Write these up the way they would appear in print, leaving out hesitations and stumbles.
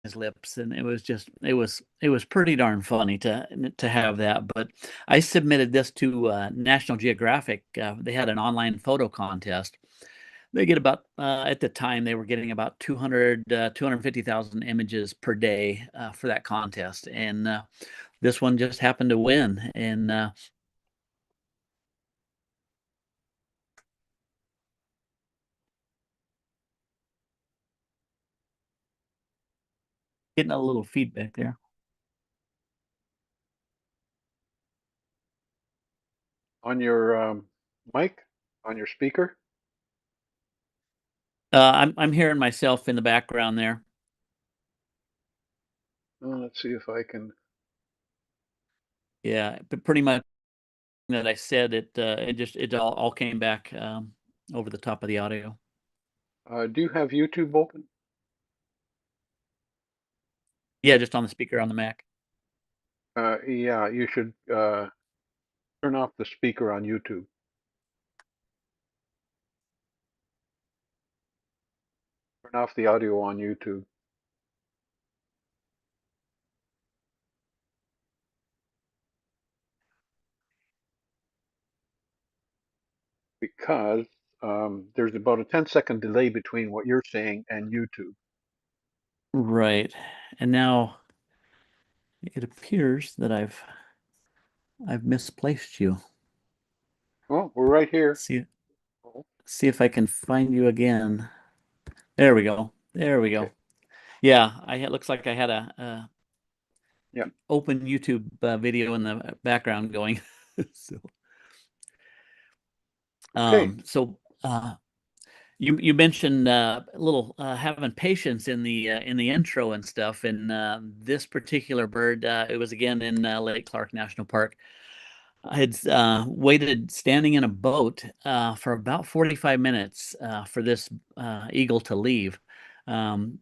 his lips, and it was pretty darn funny to have that. But I submitted this to National Geographic. They had an online photo contest. They get about at the time they were getting about 250,000 images per day for that contest, and this one just happened to win. And getting a little feedback there. On your mic, on your speaker. I'm hearing myself in the background there. Let's see if I can. Yeah, but pretty much that I said it all came back over the top of the audio. Do you have YouTube open? Yeah, just on the speaker on the Mac. Yeah, you should turn off the speaker on YouTube. Turn off the audio on YouTube. Because there's about a 10-second delay between what you're saying and YouTube. Right. And now it appears that I've misplaced you. Well, we're right here. See Oh, see if I can find you again. There we go. There we okay. go. Yeah, looks like I had a Yeah. open YouTube video in the background going. So, Okay. so you mentioned a little having patience in the intro and stuff, and this particular bird, it was again in Lake Clark National Park. I had waited standing in a boat for about 45 minutes for this eagle to leave. Um,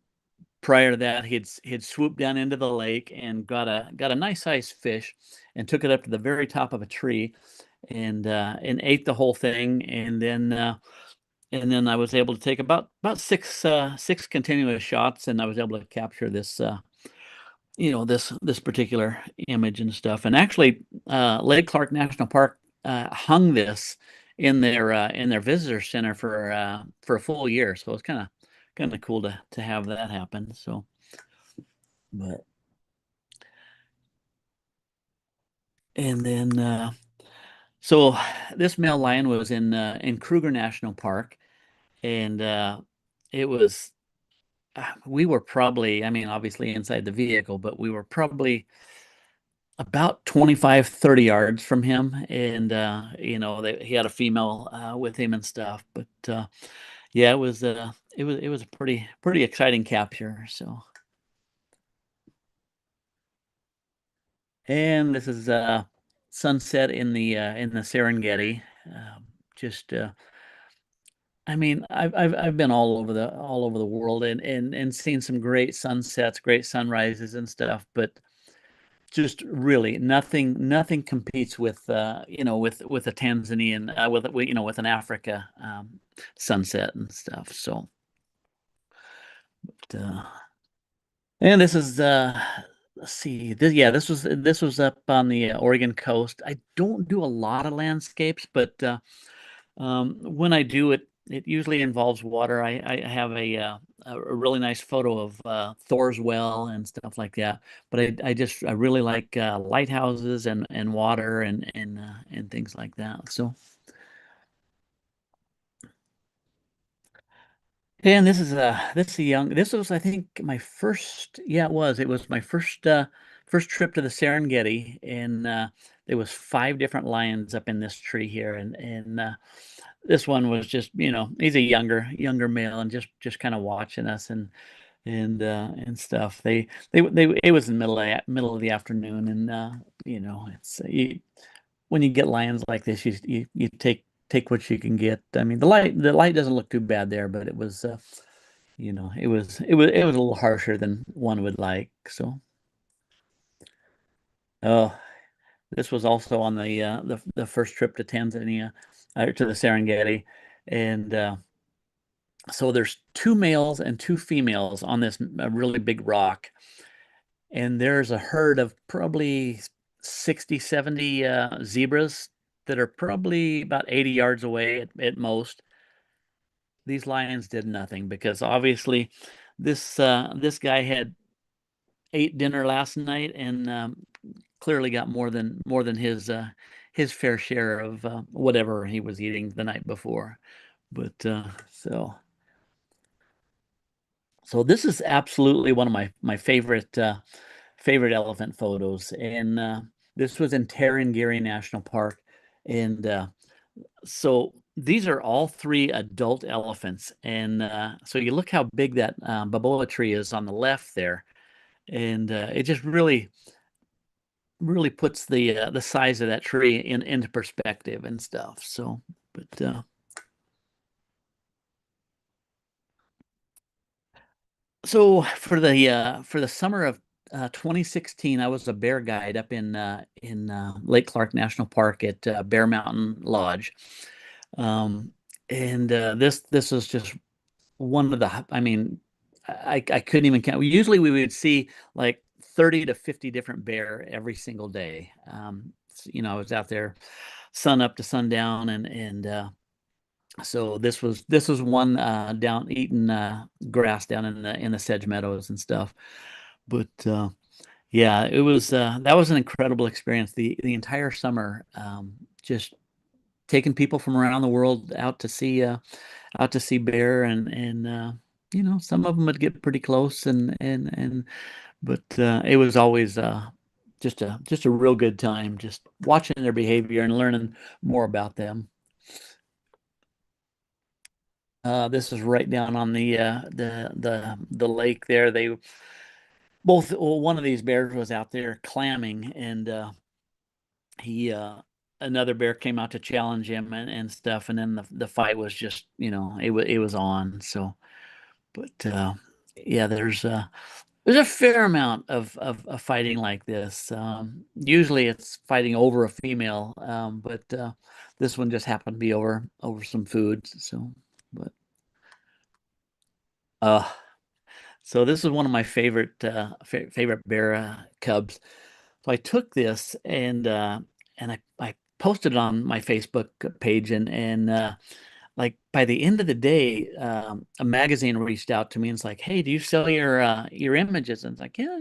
Prior to that, he'd swooped down into the lake and got a nice sized fish, and took it up to the very top of a tree, and ate the whole thing, and then I was able to take about six continuous shots, and I was able to capture this this particular image and stuff. And actually, Lake Clark National Park hung this in their visitor center for a full year, so it's kind of cool to have that happen. So, but and then so this male lion was in Kruger National Park, and it was we were probably, I mean, obviously inside the vehicle, but we were probably about 25, 30 yards from him. And, he had a female with him and stuff. But yeah, it was a pretty exciting capture. So, and this is sunset in the Serengeti. Just I mean, I've been all over the world, and seen some great sunsets, great sunrises and stuff, but just really nothing competes with with a Tanzanian with an Africa sunset and stuff. So, uh, and this is let's see, this was up on the Oregon coast. I don't do a lot of landscapes, but when I do it, it usually involves water. I have a really nice photo of Thor's Well and stuff like that. But I really like lighthouses and water and things like that. So, and this was, I think, my first. Yeah, it was my first trip to the Serengeti, and there was five different lions up in this tree here, and this one was just, he's a younger male, and just kind of watching us and stuff. It was in the middle of the afternoon, and it's when you get lions like this, you take what you can get. I mean, the light doesn't look too bad there, but it was a little harsher than one would like. So, oh, this was also on the first trip to Tanzania, to the Serengeti, and So there's two males and two females on this really big rock, and there's a herd of probably 60, 70 zebras that are probably about 80 yards away at most. These lions did nothing because obviously this guy had ate dinner last night and clearly got more than his fair share of whatever he was eating the night before. But so this is absolutely one of my favorite elephant photos, and this was in Tarangire National Park, and so these are all three adult elephants, and so you look how big that baboa tree is on the left there, and it just really puts the size of that tree into perspective and stuff. So, but so for the summer of 2016, I was a bear guide up in Lake Clark National Park at Bear Mountain Lodge, um, and this was just one of the. I mean, I couldn't even count. Usually we would see like 30 to 50 different bear every single day. I was out there sun up to sundown, and so this was one down eating grass down in the sedge meadows and stuff. But yeah, it was that was an incredible experience. The entire summer, just taking people from around the world out to see bear, and some of them would get pretty close, and but it was always just a real good time, just watching their behavior and learning more about them. This is right down on the lake there. They both well, one of these bears was out there clamming, and he another bear came out to challenge him and stuff, and then the fight was just it was on. So, but yeah, there's a fair amount of fighting like this. Usually it's fighting over a female, but this one just happened to be over some food. So, but uh so this is one of my favorite bear cubs. So I took this and I posted it on my Facebook page, and like by the end of the day, a magazine reached out to me and it's like, "Hey, do you sell your images?" And it's like, "Yeah."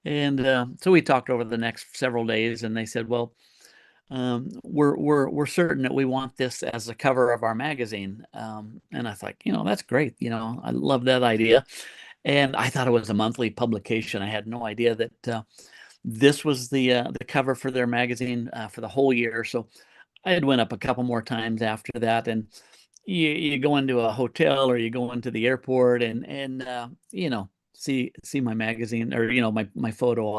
And so we talked over the next several days, and they said, "Well, we're certain that we want this as the cover of our magazine." And I was like, that's great. I love that idea. And I thought it was a monthly publication. I had no idea that this was the cover for their magazine for the whole year. So I had went up a couple more times after that, and you go into a hotel or you go into the airport and see my magazine, or my photo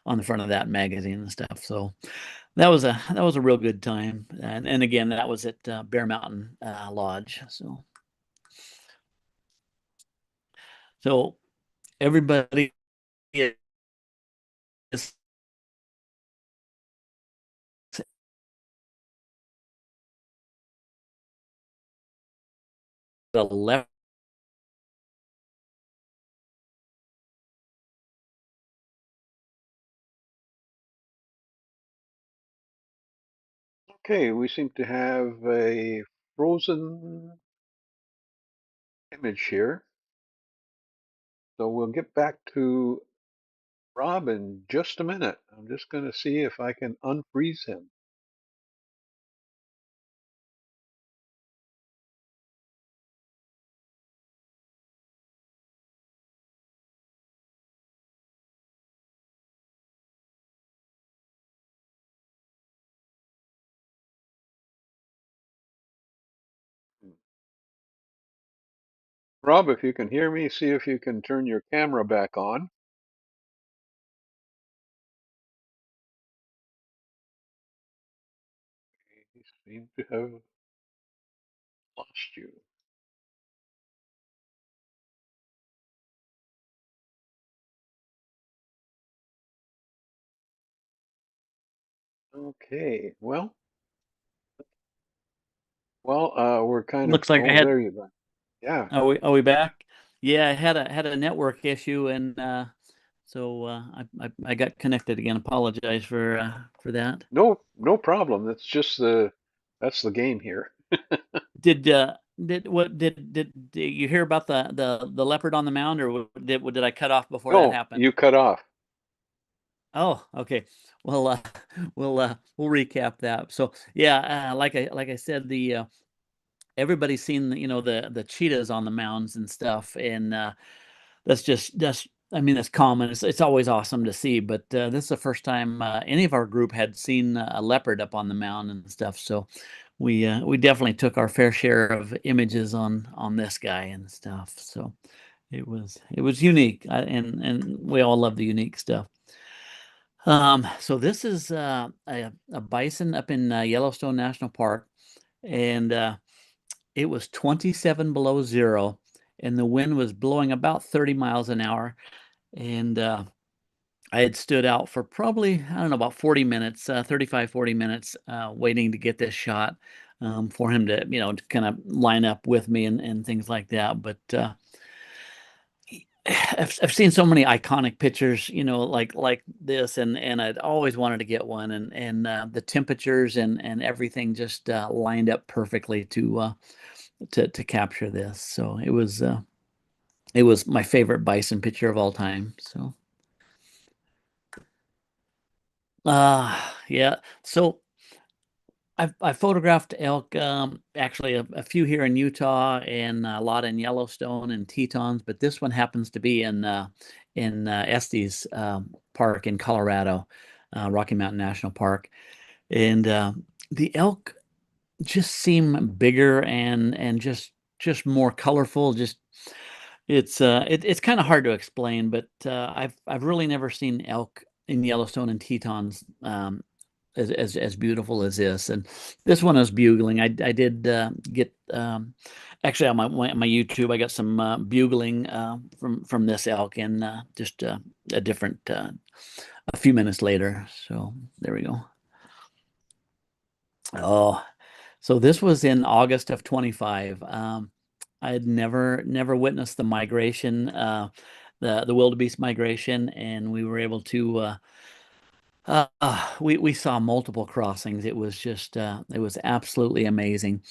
on the front of that magazine and stuff. So that was a real good time, and again that was at Bear Mountain Lodge. So everybody is the left. Okay, we seem to have a frozen image here. So we'll get back to Rob in just a minute. I'm just going to see if I can unfreeze him. Rob, if you can hear me, see if you can turn your camera back on. You seem to have lost you. Okay, well, we're kind of, Looks like I oh, had there you go. Yeah. Are we back? Yeah, I had a network issue, and so I got connected again. Apologize for that. No problem. That's the game here. Did you hear about the leopard on the mound, or did I cut off before that No, happened? you cut off. Oh, okay. Well, we'll recap that. So yeah, like I said, the everybody's seen the cheetahs on the mounds and stuff, and that's I mean, that's common. It's always awesome to see, but this is the first time any of our group had seen a leopard up on the mound and stuff. So we definitely took our fair share of images on this guy and stuff. So it was unique, and we all love the unique stuff. So this is a bison up in Yellowstone National Park, and it was 27 below zero, and the wind was blowing about 30 miles an hour. And I had stood out for probably, I don't know, about 40 minutes, 35, 40 minutes, waiting to get this shot for him to kind of line up with me and things like that. But I've seen so many iconic pictures, like this, and I'd always wanted to get one, and the temperatures and everything just lined up perfectly to capture this. So it was my favorite bison picture of all time. So yeah. So I photographed elk, actually a few here in Utah and a lot in Yellowstone and Tetons, but this one happens to be in Estes Park in Colorado, Rocky Mountain National Park, and the elk just seem bigger and just more colorful. Just it's kind of hard to explain, but I've really never seen elk in Yellowstone and Tetons as beautiful as this. And this one is bugling. I did get actually on my YouTube. I got some bugling from this elk, and just a different a few minutes later. So there we go. Oh, so this was in August of 25. I had never witnessed the migration, the wildebeest migration, and we were able to. We saw multiple crossings. It was absolutely amazing.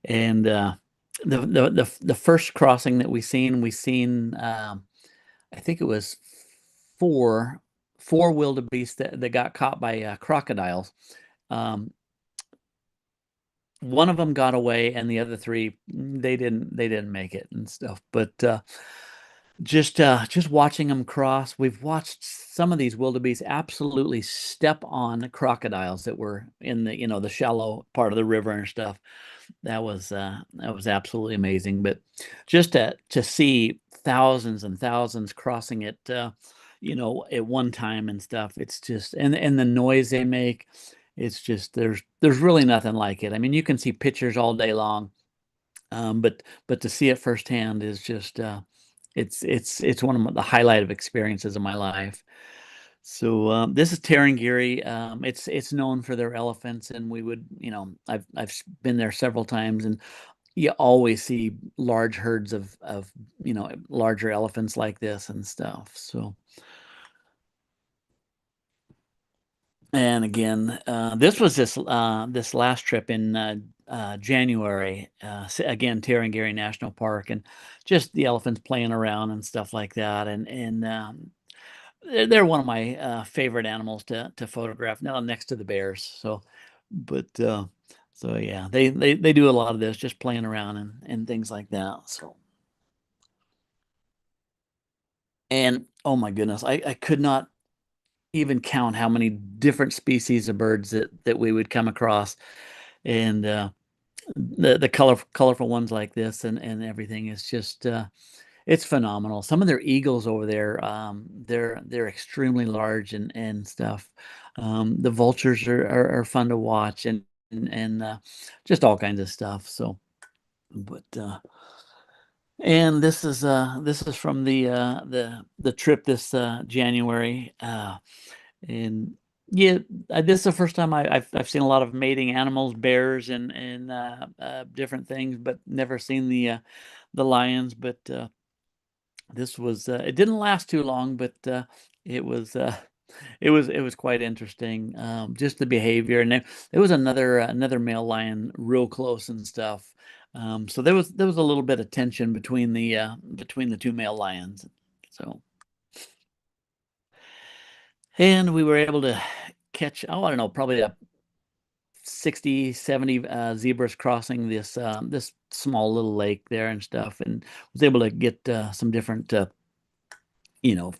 And the first crossing that we seen I think it was four wildebeest that got caught by crocodiles. Um, One of them got away, and the other three they didn't make it and stuff. But just watching them cross, we've watched some of these wildebeest absolutely step on crocodiles that were in the shallow part of the river and stuff. That was absolutely amazing. But just to see thousands and thousands crossing it, at one time and stuff, it's just and the noise they make, it's just there's really nothing like it. I mean, you can see pictures all day long, but to see it firsthand is just it's one of the highlight of experiences of my life. So this is Tarangire. It's known for their elephants, and we would, I've been there several times, and you always see large herds of larger elephants like this and stuff. So, and again, this was this last trip in January. Again, Tarangire National Park, and just the elephants playing around and stuff like that, and they're one of my favorite animals to photograph. Now next to the bears. So, but so yeah, they do a lot of this, just playing around and things like that. So, and oh my goodness, I could not even count how many different species of birds that we would come across, and the colorful ones like this and everything is just it's phenomenal. Some of their eagles over there, they're extremely large and stuff. The vultures are fun to watch, and just all kinds of stuff. So, but and this is from the trip this January, and Yeah, this is the first time I've seen a lot of mating animals, bears and different things, but never seen the lions. But this was it didn't last too long, but it was it was quite interesting. Just the behavior, and there was another male lion real close and stuff. So there was a little bit of tension between the two male lions. So, and we were able to catch, oh, I don't know, probably a 60, 70 zebras crossing this small little lake there and stuff, and was able to get some different you know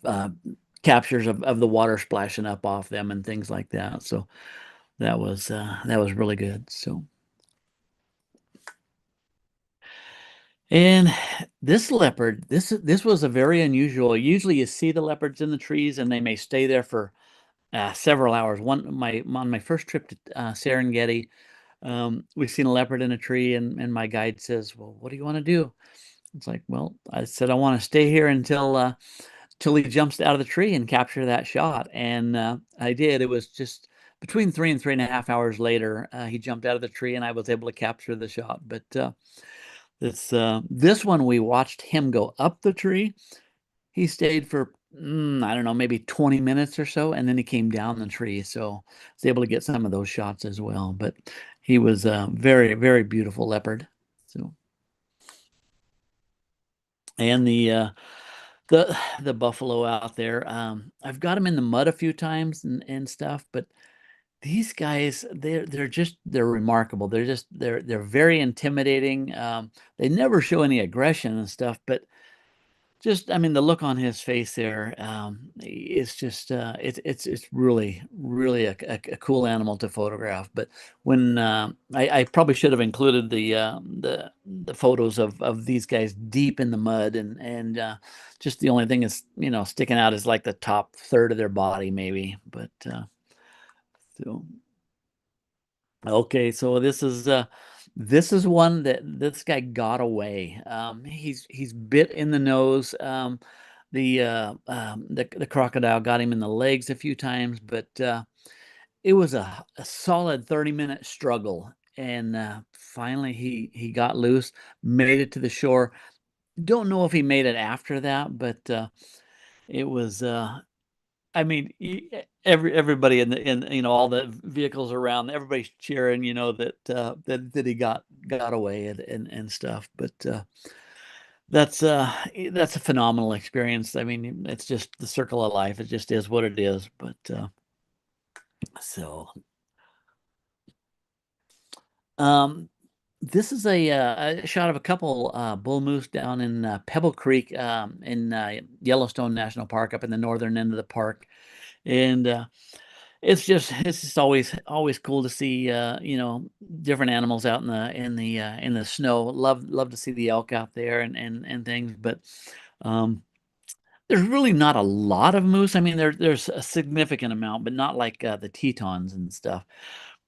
captures of the water splashing up off them and things like that. So that was really good. So, and this leopard, this was a very unusual. Usually you see the leopards in the trees and they may stay there for several hours. On my first trip to Serengeti, we seen a leopard in a tree, and my guide says, "Well, what do you want to do?" It's like, well, I said I want to stay here until he jumps out of the tree and capture that shot, and I did. It was just between 3 and 3.5 hours later, he jumped out of the tree, and I was able to capture the shot. But this one, we watched him go up the tree. He stayed for I don't know, maybe 20 minutes or so, and then he came down the tree. So I was able to get some of those shots as well. But he was a very, very beautiful leopard. So, and the buffalo out there, I've got him in the mud a few times and stuff, but these guys, they're remarkable. They're very intimidating. They never show any aggression and stuff, but just, I mean, the look on his face there, it's just, it's really, really a cool animal to photograph. But when I probably should have included the photos of these guys deep in the mud, and just the only thing is, sticking out is like the top third of their body, maybe. But so. Okay, so this is one that this guy got away. He's bit in the nose. The crocodile got him in the legs a few times, but it was a solid 30-minute struggle, and finally he got loose, made it to the shore. Don't know if he made it after that, but it was I mean, everybody in all the vehicles around, everybody's cheering, that he got away and stuff. But that's a phenomenal experience. I mean, it's just the circle of life. It just is what it is. But so um, this is a shot of a couple bull moose down in Pebble Creek in Yellowstone National Park, up in the northern end of the park, and it's just always cool to see different animals out in the snow. Love to see the elk out there and things, but um there's really not a lot of moose. I mean, there's a significant amount, but not like the Tetons and stuff.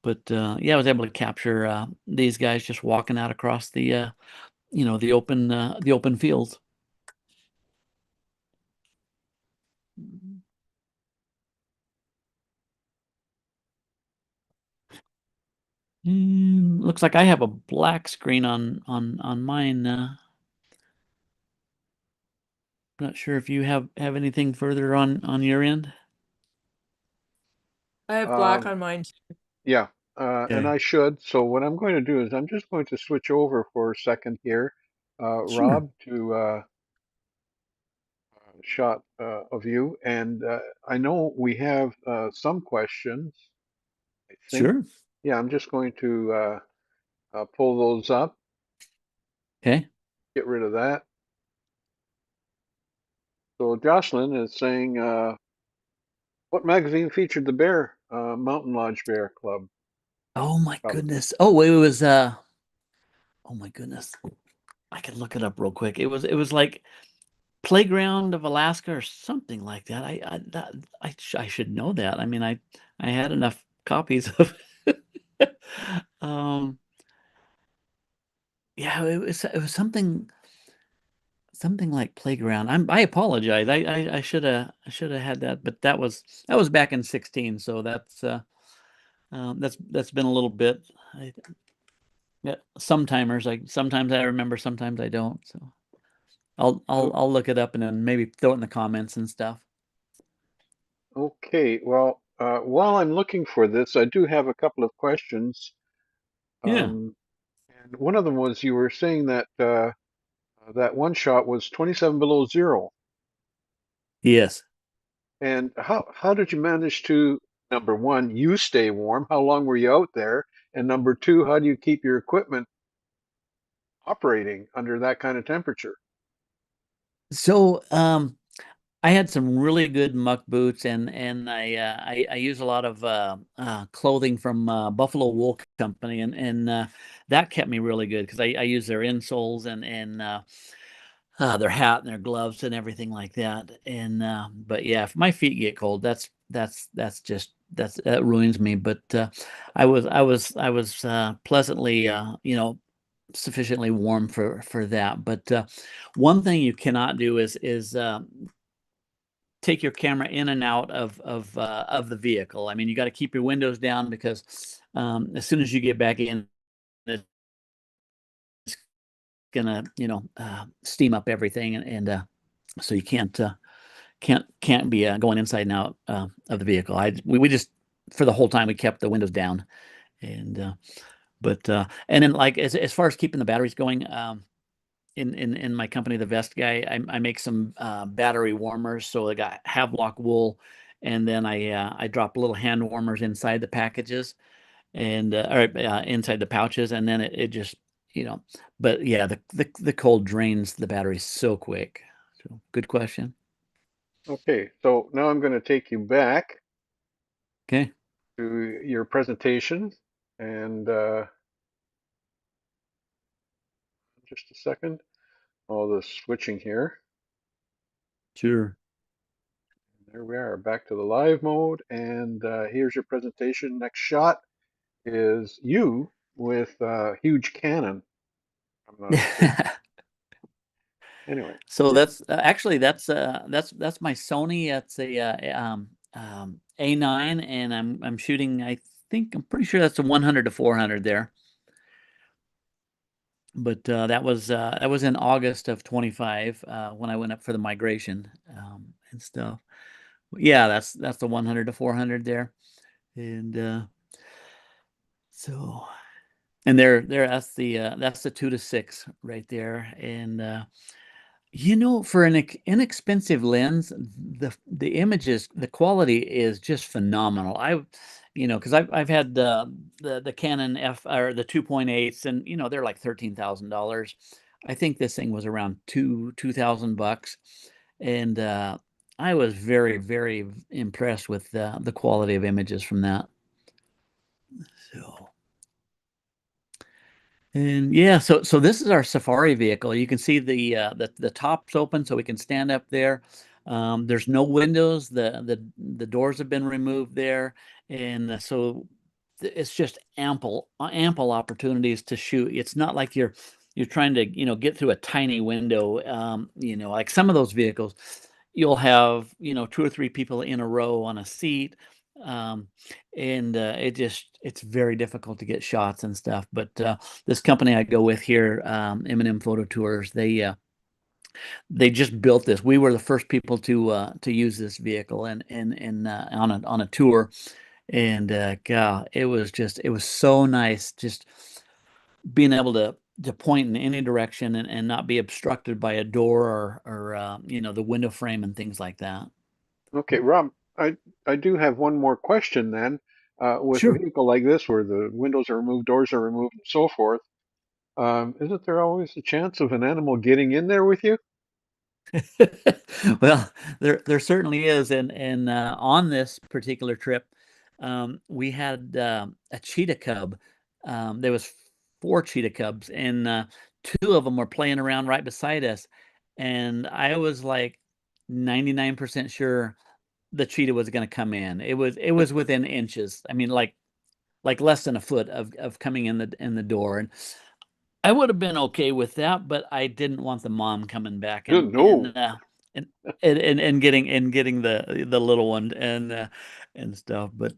But yeah, I was able to capture these guys just walking out across the open fields. Looks like I have a black screen on mine. Not sure if you have anything further on your end. I have black Um, on mine. yeah, and Okay. I should. So what I'm going to do is I'm just going to switch over for a second here, Sure. Rob, to shot of you. And I know we have some questions, I think. Sure. Yeah, I'm just going to pull those up, Okay. get rid of that. So Jocelyn is saying, what magazine featured the bear, Mountain Lodge Bear Club? Oh my Probably. goodness. Oh, it was oh my goodness. I could look it up real quick. It was like Playground of Alaska or something like that. I should know that. I mean, I had enough copies of um yeah, it was something something like playground. I apologize. I should have had that, but that was back in 16, so that's been a little bit. I, yeah, sometimes I remember, sometimes I don't. So I'll I'll O- I'll look it up and then maybe throw it in the comments and stuff. Okay, well, while I'm looking for this, I do have a couple of questions. Yeah. Um, and one of them was you were saying that that one shot was 27 below zero. Yes. And how did you manage to, number one, you stay warm? How long were you out there? And number two, how do you keep your equipment operating under that kind of temperature? So I had some really good muck boots, and I use a lot of clothing from Buffalo Wool Company, and that kept me really good because I use their insoles and their hat and their gloves and everything like that. And but yeah, if my feet get cold, that ruins me. But I was pleasantly sufficiently warm for that. But one thing you cannot do is take your camera in and out of the vehicle. I mean, you got to keep your windows down because as soon as you get back in, it's gonna steam up everything, and so you can't be going inside and out of the vehicle. We just for the whole time we kept the windows down, and but and then like as far as keeping the batteries going. In my company, the Vest Guy, I make some battery warmers. So I got Havelock wool, and then I drop little hand warmers inside the packages and or inside the pouches, and then it just you know. But yeah, the cold drains the batteries so quick. So good question. Okay, so now I'm going to take you back Okay, to your presentation, and just a second, all the switching here. sure. There we are, back to the live mode, and here's your presentation. Next shot is you with a huge cannon, if I'm not mistaken. Anyway, So that's actually that's my Sony. That's a A9, and I'm shooting. I'm pretty sure that's a 100 to 400 there. But that was in August of 25 when I went up for the migration and stuff. Yeah, that's the 100 to 400 there, and so and there that's the 2 to 6 right there, and for an inexpensive lens, the images, the quality is just phenomenal. Because I've had the Canon F or the 2.8s, and they're like $13,000. I think this thing was around $2,000, and I was very very impressed with the quality of images from that. So. And yeah, so this is our safari vehicle. You can see the top's open, so we can stand up there. There's no windows. The doors have been removed there, and so it's just ample opportunities to shoot. It's not like you're trying to get through a tiny window. Like some of those vehicles, you'll have two or three people in a row on a seat. Um, and it's very difficult to get shots and stuff. But this company I go with here, M&M Photo Tours, they just built this. We were the first people to use this vehicle and on a tour, and God, it was so nice just being able to point in any direction and not be obstructed by a door or the window frame and things like that. okay, Rob, I do have one more question then. With a Sure. vehicle like this, where the windows are removed, doors are removed, and so forth, isn't there always a chance of an animal getting in there with you? Well, there certainly is, and on this particular trip, we had a cheetah cub. There was four cheetah cubs, and two of them were playing around right beside us, and I was like 99% sure the cheetah was going to come in. It was within inches. I mean, like less than a foot of coming in the door, I would have been okay with that, but I didn't want the mom coming back No. and and getting the little one and stuff. But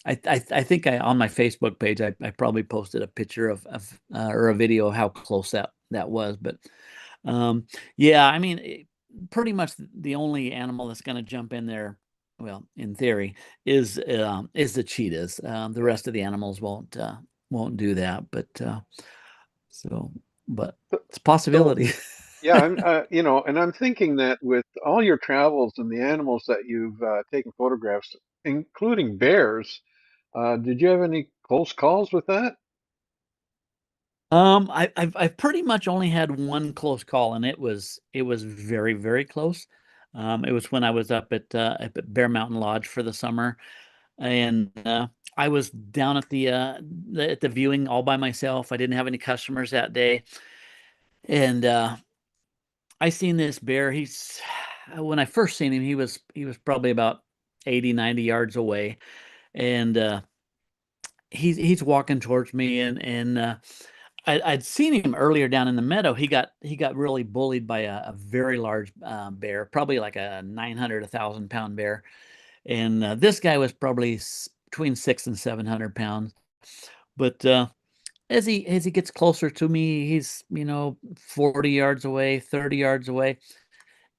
I think I on my Facebook page I probably posted a picture of or a video of how close that was. But um, yeah, I mean, pretty much the only animal that's going to jump in there, well, in theory, is the cheetahs. The Yeah. rest of the animals won't do that. So, but So, it's a so possibility. yeah, and I'm thinking that with all your travels and the animals that you've taken photographs, including bears, did you have any close calls with that? I've pretty much only had one close call, and it was very, very close. It was when I was up at Bear Mountain Lodge for the summer, and I was down at the viewing all by myself. I didn't have any customers that day, and I seen this bear. He's when I first seen him, he was probably about 80, 90 yards away, and he's walking towards me, and I'd seen him earlier down in the meadow. He got really bullied by a very large bear, probably like a 900, 1,000 pound bear. And this guy was probably between 600 and 700 pounds. But as he gets closer to me, he's 40 yards away, 30 yards away,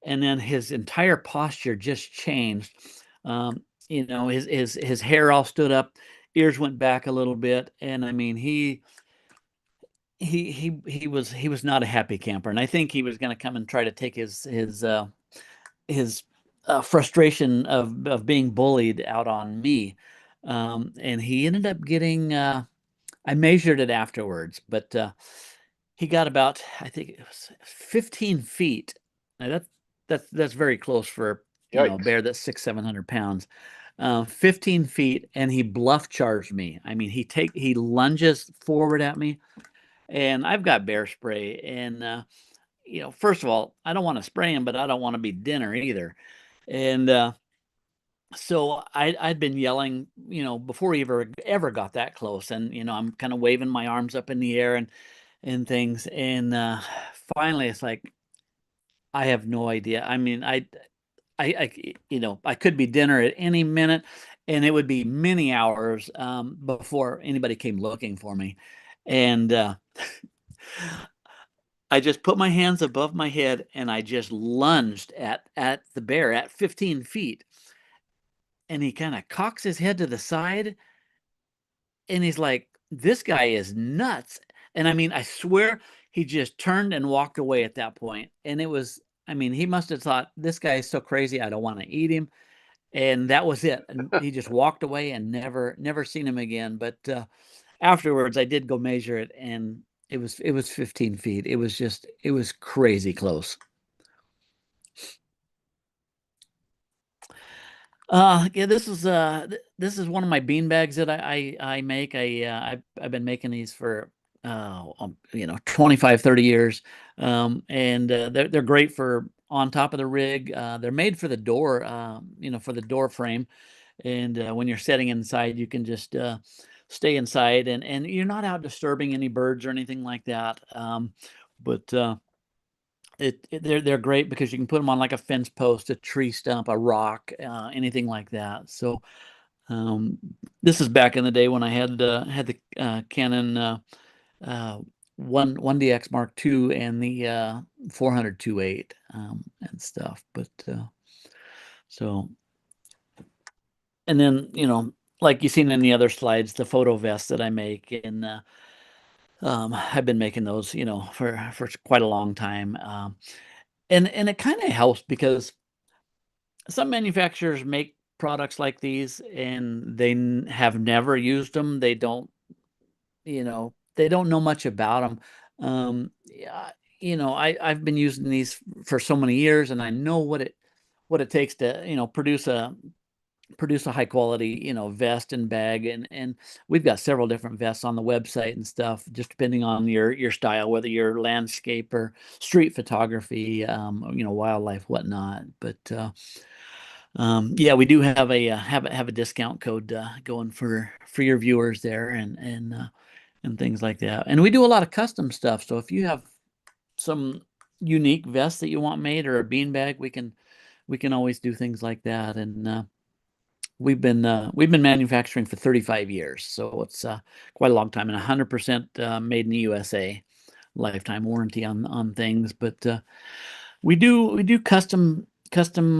and then his entire posture just changed. His hair all stood up, ears went back a little bit, and I mean he was not a happy camper, and I think he was going to come and try to take his frustration of being bullied out on me, and he ended up getting. I measured it afterwards, but he got about, I think it was 15 feet. Now that's very close for a Yikes. bear that's 600, 700 pounds. 15 feet, and he bluff charged me. I mean, he lunges forward at me, and I've got bear spray. And first of all, I don't want to spray him, but I don't want to be dinner either. And so I'd been yelling, before he ever got that close, and I'm kind of waving my arms up in the air and things, and finally it's like I have no idea. I mean, I could be dinner at any minute, and it would be many hours before anybody came looking for me, and I just put my hands above my head and I just lunged at the bear at 15 feet. And he kind of cocks his head to the side, and he's like, "This guy is nuts." And I mean, I swear he just turned and walked away at that point. And it was, I mean, he must have thought, "This guy is so crazy, I don't want to eat him." And that was it. And he just walked away and never seen him again. But afterwards, I did go measure it, and it was 15 feet. It was crazy close. Yeah, this is one of my bean bags that I make. I've been making these for 25, 30 years. And they're great for on top of the rig. They're made for the door, for the door frame. And when you're setting inside, you can just stay inside, and you're not out disturbing any birds or anything like that. But they're great because you can put them on like a fence post, a tree stump, a rock, anything like that. So um, this is back in the day when I had the Canon uh, one DX Mark II and the 400 and stuff. But so and then like you've seen in the other slides, the photo vests that I make, and I've been making those for quite a long time. And it kind of helps because some manufacturers make products like these and have never used them. They don't know much about them. Yeah, I've been using these for so many years, and I know what it takes to produce a high quality vest and bag, and we've got several different vests on the website and stuff, just depending on your style, whether you're landscape or street photography, wildlife, whatnot. But yeah, we do have a discount code going for your viewers there, and and things like that. And we do a lot of custom stuff. So if you have some unique vest that you want made or a beanbag, we can always do things like that. And we've been manufacturing for 35 years, so it's quite a long time, and 100% made in the USA, lifetime warranty on things. But we do custom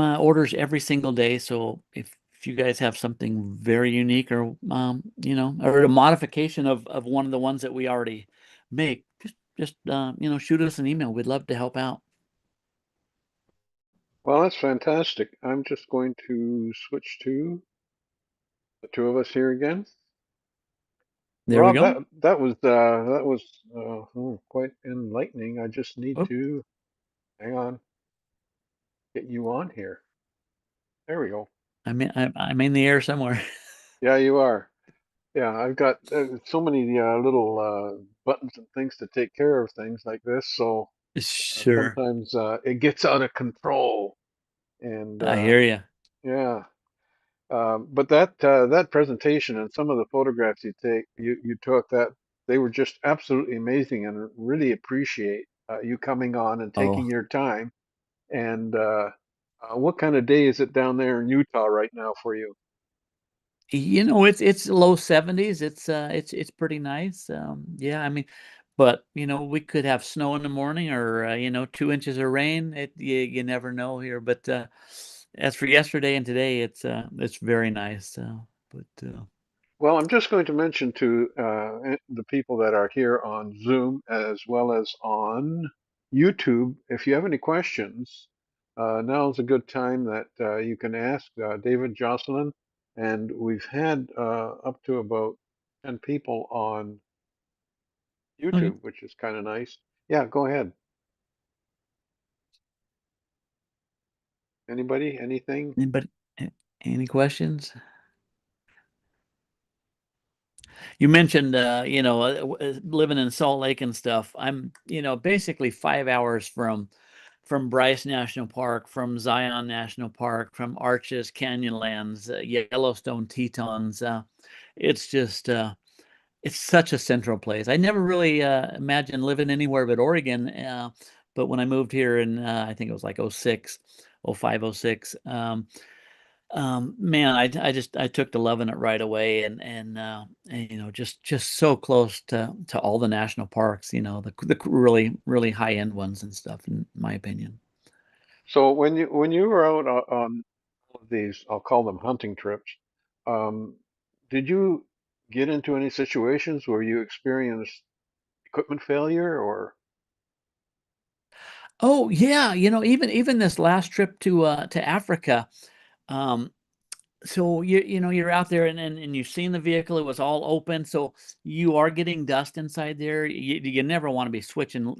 orders every single day. So if you guys have something very unique, or or a modification of one of the ones that we already make, just shoot us an email. We'd love to help out. Well, that's fantastic. I'm just going to switch to the two of us here again. There we Rob, go. that was quite enlightening. I just need Oh, to hang on, get you on here. There we go. I'm in the air somewhere. Yeah, you are. Yeah, I've got so many little buttons and things to take care of things like this. So Sure. sometimes it gets out of control. And I hear you. yeah, but that presentation and some of the photographs you took, that they were just absolutely amazing, and really appreciate you coming on and taking Oh, your time. And what kind of day is it down there in Utah right now for you? it's low 70s. It's pretty nice. Yeah, I mean, but we could have snow in the morning, or 2 inches of rain. You never know here. But as for yesterday and today, it's very nice. But Well, I'm just going to mention to the people that are here on Zoom as well as on YouTube, if you have any questions, now is a good time that you can ask David, Jocelyn, and we've had up to about 10 people on okay. YouTube, which is kind of nice. Yeah, go ahead. Anybody? Anything? Anybody, any questions? You mentioned, living in Salt Lake and stuff. I'm, basically 5 hours from Bryce National Park, from Zion National Park, from Arches, Canyonlands, Yellowstone Tetons. It's just, it's such a central place. I never really imagined living anywhere but Oregon. But when I moved here in, I think it was like '06, '05, '06. Man, I took to loving it right away, and just so close to all the national parks, the really really high end ones and stuff, in my opinion. So when you were out on all of these, I'll call them hunting trips, um, did you get into any situations where you experienced equipment failure or? Oh yeah, even this last trip to Africa. Um, so you're out there, and you've seen the vehicle. It was all open, so you are getting dust inside there. You never want to be switching,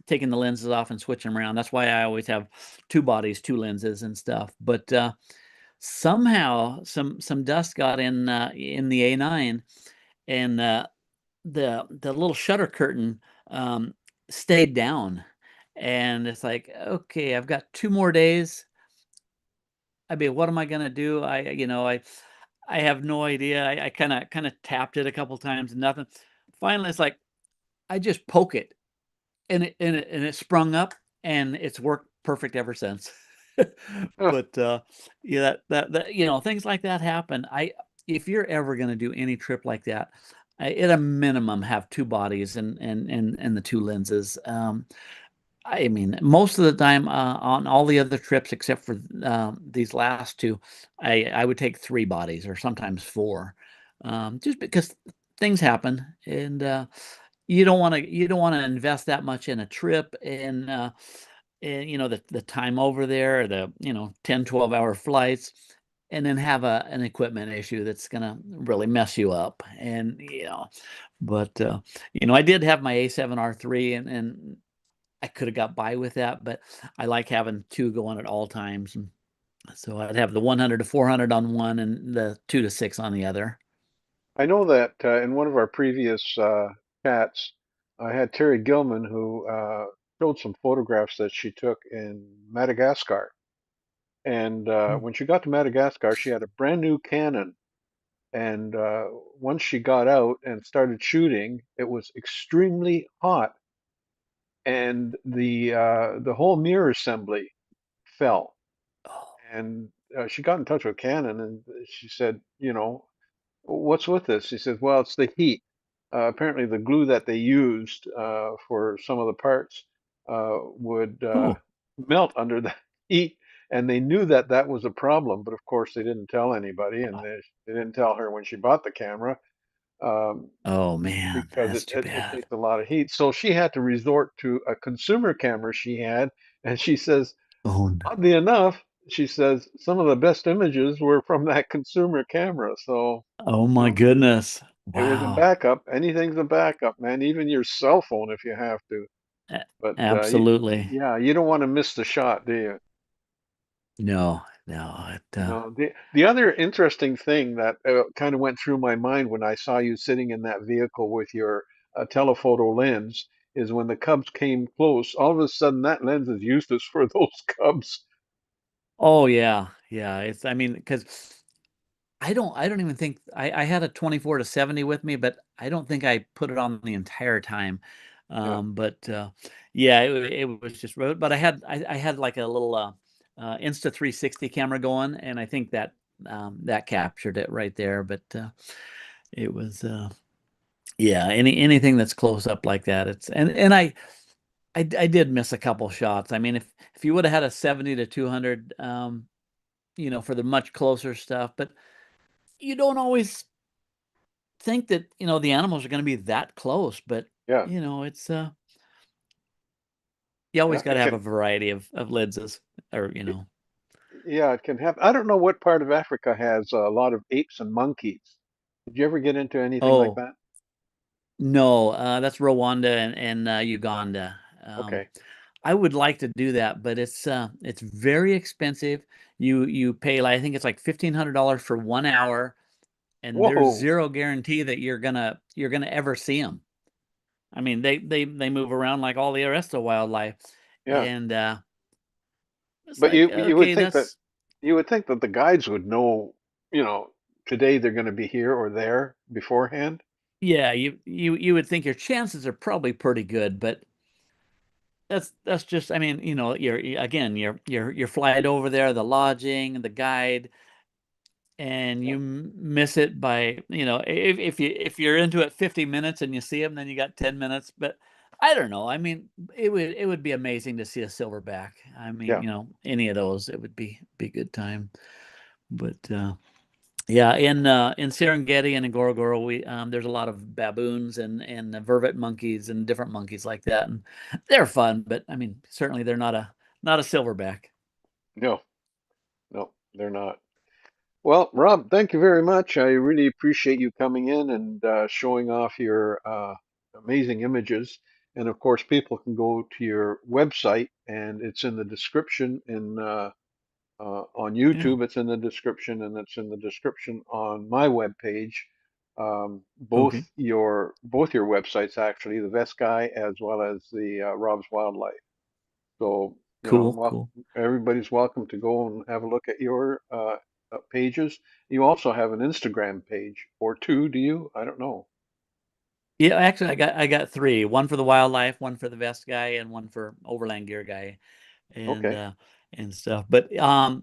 taking the lenses off and switching them around. That's why I always have two bodies, two lenses and stuff. But somehow some dust got in the A9, and the little shutter curtain um, stayed down. And it's like, okay, I've got 2 more days. I mean, what am I gonna do? I have no idea. I kind of tapped it a couple times and nothing. Finally, it's like I just poke it, and it sprung up, and it's worked perfect ever since. But yeah, that things like that happen. I If you're ever gonna do any trip like that, at a minimum have two bodies and the two lenses. I mean, most of the time, on all the other trips except for these last two, I would take three bodies or sometimes four, just because things happen, and you don't want to invest that much in a trip, and the time over there, the 10-12 hour flights, and then have an equipment issue that's gonna really mess you up, but I did have my A7R3, and I could have got by with that, but I like having two going at all times. And so I'd have the 100 to 400 on one and the 2 to 6 on the other. I know that in one of our previous chats, I had Terry Gilman who showed some photographs that she took in Madagascar. And Mm. when she got to Madagascar, she had a brand new Canon, And once she got out and started shooting, it was extremely hot, and the whole mirror assembly fell. Oh, And she got in touch with Canon, and she said, what's with this? She said, well, it's the heat. Apparently, the glue that they used for some of the parts would oh, melt under the heat, and they knew that that was a problem. But of course, they didn't tell anybody, and they didn't tell her when she bought the camera, um, oh man, because that's too it bad. takes a lot of heat. So she had to resort to a consumer camera she had, and she says, Oh, no. oddly enough, she says some of the best images were from that consumer camera. So, Oh you my know, goodness. it was a Wow. backup. Anything's a backup, man. Even your cell phone if you have to. A- But Absolutely. yeah, you don't want to miss the shot, do you? No, no. The other interesting thing that kind of went through my mind when I saw you sitting in that vehicle with your telephoto lens is when the cubs came close. All of a sudden, that lens is useless for those cubs. Oh yeah, yeah. I mean, because I don't even think I had a 24 to 70 with me, but I don't think I put it on the entire time. Yeah, But yeah, it was just but I had like a little Insta 360 camera going, and I think that that captured it right there. But it was yeah, anything that's close up like that, it's and I did miss a couple shots. I mean, if you would have had a 70 to 200, for the much closer stuff, but you don't always think that, the animals are going to be that close, but yeah, it's you always yeah. got to have a variety of lenses or Yeah, it can happen. I don't know what part of Africa has a lot of apes and monkeys. Did you ever get into anything like oh, that? no, that's Rwanda and Uganda. Okay. I would like to do that, but it's very expensive. You pay like I think it's like $1,500 for 1 hour, and there's Whoa. zero guarantee that you're gonna ever see them. I mean, they move around like all the rest of wildlife, Yeah. and it's But like you would okay, think that that's the guides would know, you know, today they're going to be here or there beforehand. yeah. You would think your chances are probably pretty good, but that's just I mean, again your flight over there, the lodging, the guide, and Yeah. you miss it by if you're into it 50 minutes and you see them, then you got 10 minutes. But I don't know. I mean, it would be amazing to see a silverback. I mean, Yeah. any of those, it would be a good time. But yeah, in Serengeti and in Ngorongoro, we there's a lot of baboons and vervet monkeys and different monkeys like that, and they're fun. But I mean, certainly they're not a silverback. No, no, they're not. Well, Rob, thank you very much. I really appreciate you coming in and showing off your amazing images. And of course, people can go to your website, and it's in the description on Yeah. YouTube. It's in the description, and it's in the description on my webpage. Okay. Both your websites actually, the Vest Guy as well as the Rob's Wildlife. So, Cool. Cool. everybody's welcome to go and have a look at your pages. You also have an Instagram page or two, do you? I don't know. Yeah, actually, I got three. One for the wildlife, one for the vest guy, and one for overland gear guy, and Okay. uh, and stuff. But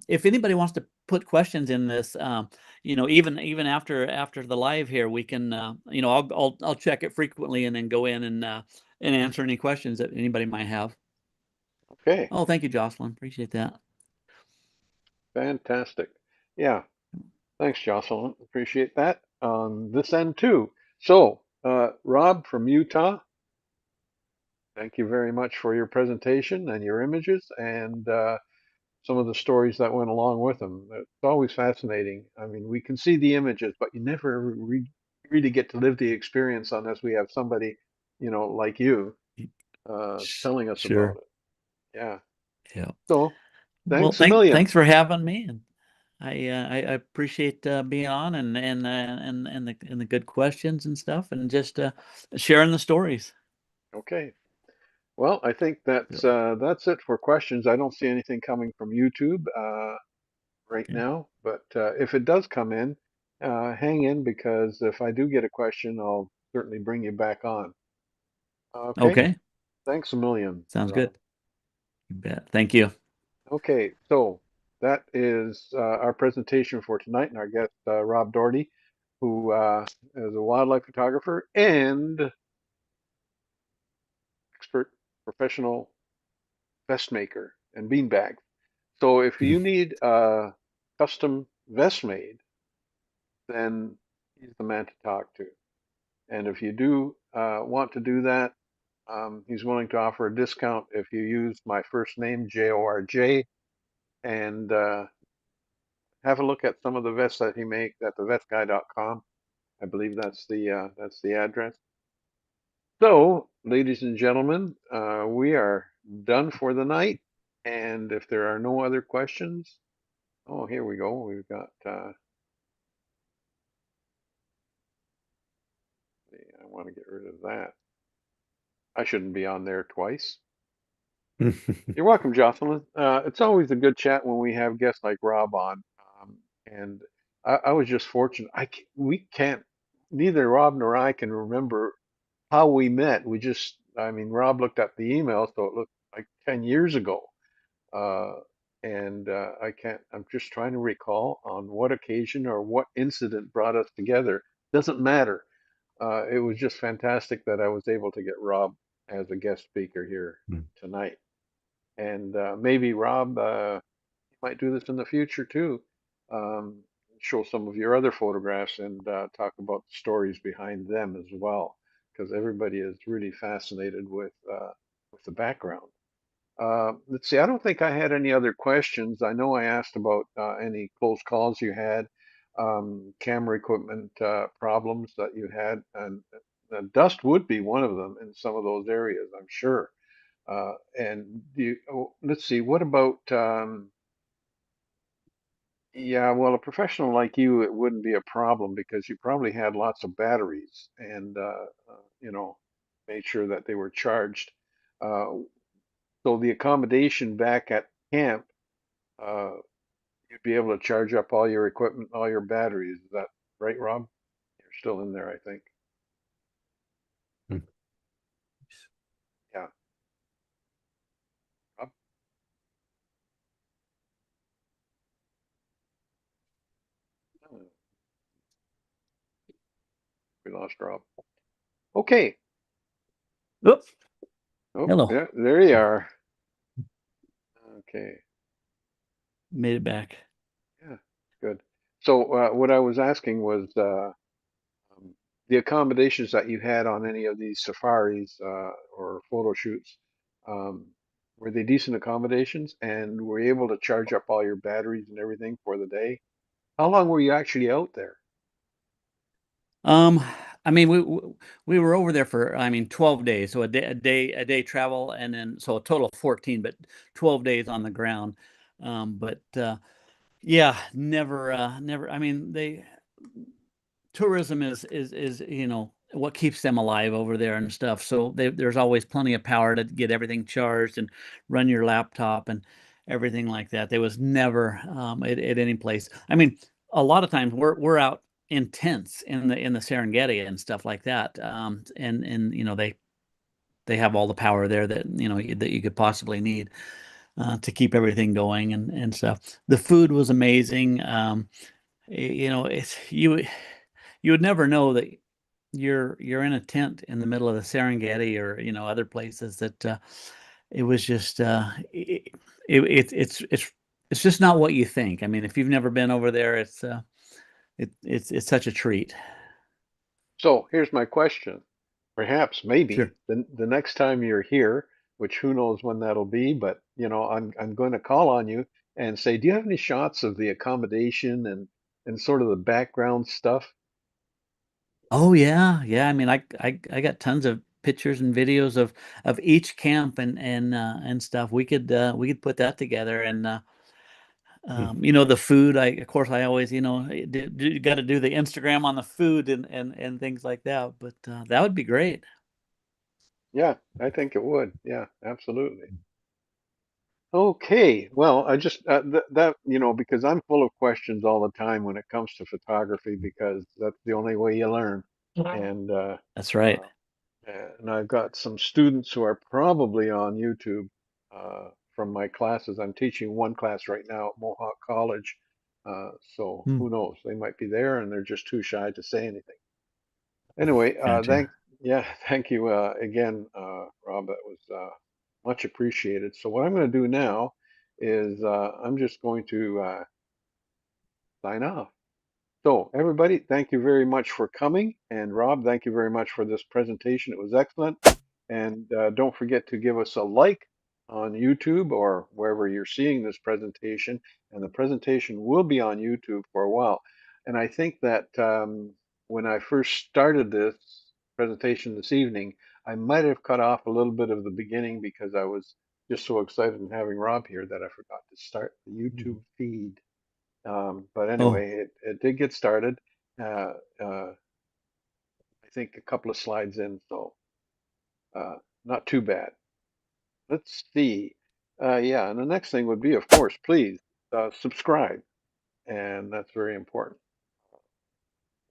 if anybody wants to put questions in this, even after the live here, we can, I'll check it frequently and then go in and answer any questions that anybody might have. Okay. Oh, thank you, Jocelyn. Appreciate that. Fantastic. Yeah. Thanks, Jocelyn. Appreciate that on this end too. So, Rob from Utah, thank you very much for your presentation and your images and some of the stories that went along with them. It's always fascinating. I mean, we can see the images, but you never really get to live the experience unless we have somebody, like you, telling us about Sure. it. Yeah. Yeah. So, Well, thanks a million. thanks for having me, and I appreciate being on and the good questions and stuff, and just sharing the stories. Okay. Well, I think So, that's it for questions. I don't see anything coming from YouTube right yeah. now, but if it does come in, hang in because if I do get a question, I'll certainly bring you back on. Okay, Okay, thanks a million, sounds Rob. good. You bet. Thank you. Okay, so that is our presentation for tonight, and our guest, Rob Daugherty, who is a wildlife photographer and expert professional vest maker and beanbag. So if you need a custom vest made, then he's the man to talk to. And if you do want to do that, he's willing to offer a discount if you use my first name, Jorj, and have a look at some of the vests that he makes at thevestguy.com. I believe that's the address. So, ladies and gentlemen, we are done for the night. And if there are no other questions, oh, here we go. We've got. I want to get rid of that. I shouldn't be on there twice. You're welcome, Jocelyn. It's always a good chat when we have guests like Rob on. And I was just fortunate. We can't, neither Rob nor I can remember how we met. I mean, Rob looked at the email, so it looked like 10 years ago. Uh, and I can't, I'm just trying to recall on what occasion or what incident brought us together. Doesn't matter. It was just fantastic that I was able to get Rob as a guest speaker here tonight. And maybe Rob, you might do this in the future too. Um, Show some of your other photographs and talk about the stories behind them as well, because everybody is really fascinated with the background. Let's see. I don't think I had any other questions. I know I asked about any close calls you had, camera equipment problems that you had, and dust would be one of them in some of those areas, I'm sure. And let's see, what about, yeah, well, a professional like you, it wouldn't be a problem because you probably had lots of batteries and, you know, made sure that they were charged. Uh, so the accommodation back at camp, uh, you'd be able to charge up all your equipment, all your batteries. Is that right, Rob? You're still in there, I think. Yeah. Rob? Oh, we lost Rob. Okay. Oops. Oh, Hello. there you are. Okay. Made it back. Yeah, good. So what I was asking was the accommodations that you had on any of these safaris or photo shoots. Um, were they decent accommodations, and were you able to charge up all your batteries and everything for the day? How long were you actually out there? Um, I mean, we were over there for, I mean, 12 days. So a day travel, and then so a total of 14, but 12 days on the ground. But yeah, never. I mean, tourism is what keeps them alive over there and stuff. So there's always plenty of power to get everything charged and run your laptop and everything like that. There was never at any place. I mean, a lot of times we're out in tents in the Serengeti and stuff like that. And they have all the power there that that you could possibly need to keep everything going and stuff. The food was amazing. It's you would never know that you're in a tent in the middle of the Serengeti or other places that it was just it's just not what you think. I mean, if you've never been over there, it's such a treat. So here's my question. Perhaps, maybe Sure. the next time you're here, which who knows when that'll be, but I'm going to call on you and say, do you have any shots of the accommodation and sort of the background stuff? Oh yeah, yeah. I mean, I got tons of pictures and videos of each camp and stuff. We could put that together and the food. I of course I always got to do the Instagram on the food and things like that. But that would be great. Yeah, I think it would. Yeah, absolutely. Okay, well, I just that because I'm full of questions all the time when it comes to photography because that's the only way you learn. And That's right. uh, and I've got some students who are probably on YouTube from my classes. I'm teaching one class right now at Mohawk College, so Hmm. who knows? They might be there and they're just too shy to say anything. Anyway, Gotcha. yeah, thank you again, Rob. That was much appreciated. So what I'm going to do now is I'm just going to sign off. So everybody, thank you very much for coming. And Rob, thank you very much for this presentation. It was excellent. And don't forget to give us a like on YouTube or wherever you're seeing this presentation. And the presentation will be on YouTube for a while. And I think that when I first started this presentation this evening, I might have cut off a little bit of the beginning because I was just so excited in having Rob here that I forgot to start the YouTube feed. But Oh, anyway, it did get started. Uh, I think a couple of slides in, so uh, not too bad. Let's see. Yeah, and the next thing would be, of course, please subscribe, and that's very important.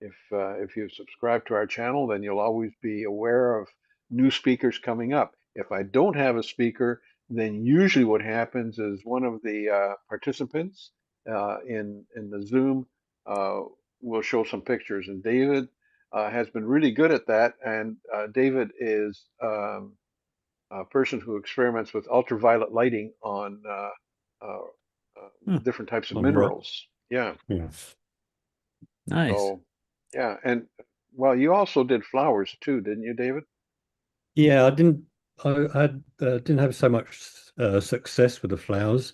If you subscribe to our channel, then you'll always be aware of new speakers coming up. If I don't have a speaker, then usually what happens is one of the participants in the Zoom uh, will show some pictures, and David has been really good at that. And David is a person who experiments with ultraviolet lighting on uh, uh, hmm. different types of On rock. minerals. Yeah. Yeah. Nice. So, yeah, and well, you also did flowers too, didn't you, David? Yeah, I didn't have so much success with the flowers.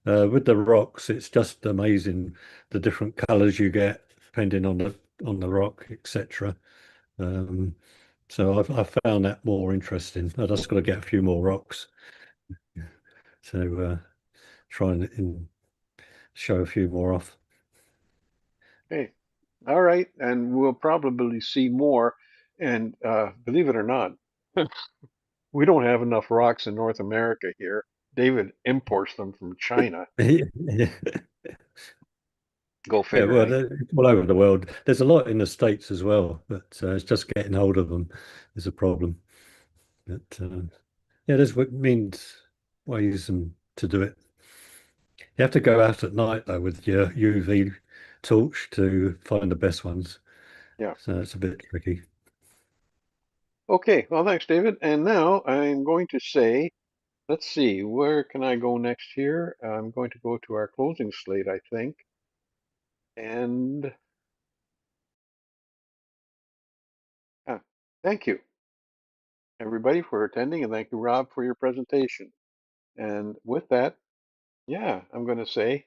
With the rocks, it's just amazing the different colors you get depending on the rock, etc. Um, so I found that more interesting. I just got to get a few more rocks. So try and show a few more off. Hey, all right, and we'll probably see more. And believe it or not, we don't have enough rocks in North America here. David imports them from China. Yeah, Go yeah, figure, well, eh? they're all over the world. There's a lot in the States as well, but it's just getting hold of them is a problem. But yeah, there's means ways to do it. You have to go out at night though with your UV torch to find the best ones. Yeah. So it's a bit tricky. Okay, well, thanks, David. And now I'm going to say, let's see, where can I go next here? I'm going to go to our closing slate, I think. And thank you, everybody, for attending, and thank you, Rob, for your presentation. And with that, yeah, I'm going to say